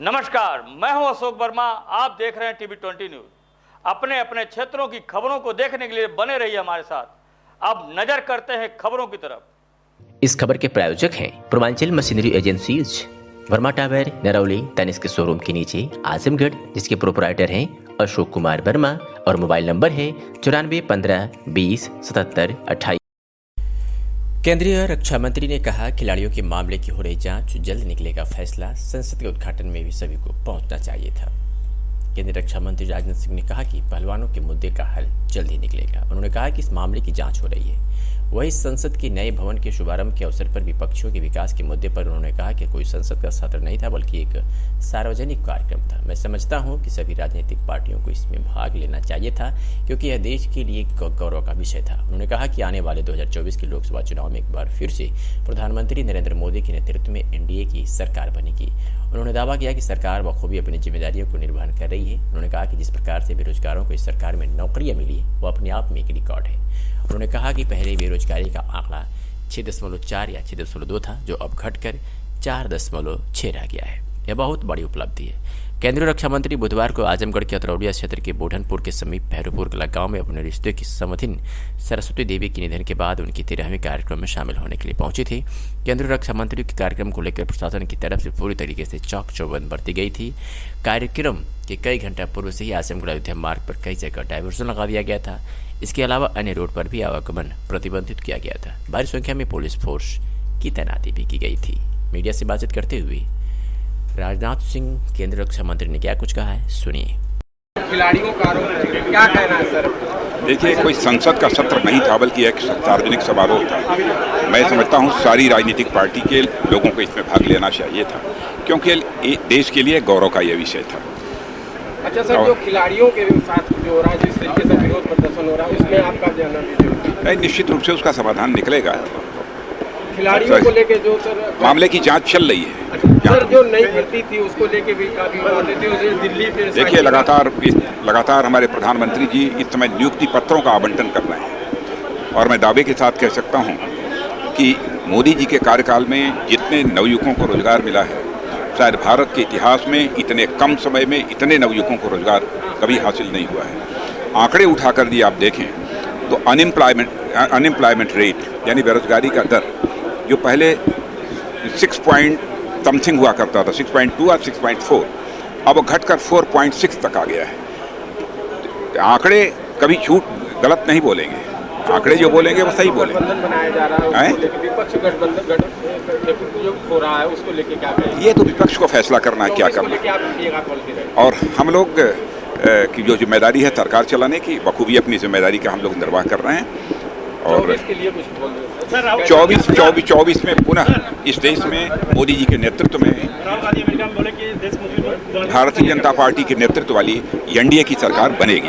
नमस्कार, मैं हूं अशोक वर्मा। आप देख रहे हैं टीवी 20 न्यूज। अपने अपने क्षेत्रों की खबरों को देखने के लिए बने रहिए हमारे साथ। अब नजर करते हैं खबरों की तरफ। इस खबर के प्रायोजक हैं Purvanchal machinery agencies, Verma Tower, Narauli, Tanishq showroom के नीचे, आजमगढ़, जिसके प्रोपराइटर हैं अशोक कुमार वर्मा और मोबाइल नंबर है 9415207728। केंद्रीय रक्षा मंत्री ने कहा, खिलाड़ियों के मामले की हो रही जांच, जल्द निकलेगा फैसला। संसद के उद्घाटन में भी सभी को पहुंचना चाहिए था। केंद्रीय रक्षा मंत्री राजनाथ सिंह ने कहा कि पहलवानों के मुद्दे का हल जल्द ही निकलेगा। उन्होंने कहा कि इस मामले की जांच हो रही है। वहीं संसद के नए भवन के शुभारंभ के अवसर पर विपक्षियों के विकास के मुद्दे पर उन्होंने कहा कि कोई संसद का सत्र नहीं था, बल्कि एक सार्वजनिक कार्यक्रम था। मैं समझता हूं कि सभी राजनीतिक पार्टियों को इसमें भाग लेना चाहिए था, क्योंकि यह देश के लिए गौरव का विषय था। उन्होंने कहा कि आने वाले 2024 के लोकसभा चुनाव में एक बार फिर से प्रधानमंत्री नरेंद्र मोदी के नेतृत्व में एनडीए की सरकार बनेगी। उन्होंने दावा किया कि सरकार बखूबी अपनी जिम्मेदारियों को निर्वहन कर रही है। उन्होंने कहा कि जिस प्रकार से बेरोजगारों को इस सरकार में नौकरियां मिली है, वो अपने आप में एक रिकॉर्ड है। उन्होंने कहा कि पहले बेरोजगारी का आंकड़ा 6.4 या 6.2 था, जो अब घटकर 4.6 रह गया है। यह बहुत बड़ी उपलब्धि है। केंद्रीय रक्षा मंत्री बुधवार को आजमगढ़ के अतरौलिया क्षेत्र के बोढ़नपुर के समीप भैरोपुर कला गांव में अपने रिश्ते की समधिन सरस्वती देवी के निधन के बाद उनकी 13वें कार्यक्रम में शामिल होने के लिए पहुंची थी। केंद्रीय रक्षा मंत्री के कार्यक्रम को लेकर प्रशासन की तरफ से पूरी तरीके से चौक चौबंद बरती गई थी। कार्यक्रम के कई घंटा पूर्व से ही आजमगढ़ अयोध्या मार्ग पर कई जगह डायवर्सन लगा दिया गया था। इसके अलावा अन्य रोड पर भी आवागमन प्रतिबंधित किया गया था। भारी संख्या में पुलिस फोर्स की तैनाती भी की गई थी। मीडिया से बातचीत करते हुए राजनाथ सिंह, केंद्रीय रक्षा मंत्री ने क्या कुछ कहा है, सुनिए। खिलाड़ियों का क्या कहना है सर? देखिए, कोई संसद का सत्र नहीं था, बल्कि एक सार्वजनिक समारोह था। मैं समझता हूँ सारी राजनीतिक पार्टी के लोगों को इसमें भाग लेना चाहिए था, क्योंकि देश के लिए गौरव का यह विषय था। अच्छा सर, जो खिलाड़ियों के साथ जो हो रहा है, जिस तरीके से विरोध प्रदर्शन हो रहा है, उसमें आपका जानना दीजिए। निश्चित रूप से उसका समाधान निकलेगा। खिलाड़ियों को लेके जो सर मामले की जांच चल रही है। सर, जो नई भर्ती थी उसको लेके भी काफी बातें थी, उसे दिल्ली पे देखिए, लगातार हमारे प्रधानमंत्री जी इस समय नियुक्ति पत्रों का आवंटन कर रहे हैं, और मैं दावे के साथ कह सकता हूं कि मोदी जी के कार्यकाल में जितने नवयुवकों को रोजगार मिला है, शायद भारत के इतिहास में इतने कम समय में इतने नवयुवकों को रोजगार कभी हासिल नहीं हुआ है। आंकड़े उठाकर यदि आप देखें तो अनएम्प्लॉयमेंट रेट यानी बेरोजगारी का दर, जो पहले 6 पॉइंट समथिंग हुआ करता था, 6.2 और 6.4, अब घटकर 4.6 तक आ गया है। आंकड़े कभी झूठ गलत नहीं बोलेंगे, आंकड़े जो बोलेंगे वो सही बोलेंगे। बनाया जा रहा है, विपक्ष गठबंधन जो हो रहा है उसको लेके क्या कहेंगे? ये तो विपक्ष को फैसला करना है क्या करना है। और हम लोग की जो जिम्मेदारी है सरकार चलाने की, बखूबी अपनी जिम्मेदारी का हम लोग निर्वाह कर रहे हैं। और 24 में पुनः इस देश में मोदी जी के नेतृत्व में भारतीय जनता पार्टी के नेतृत्व वाली एनडीए की सरकार बनेगी।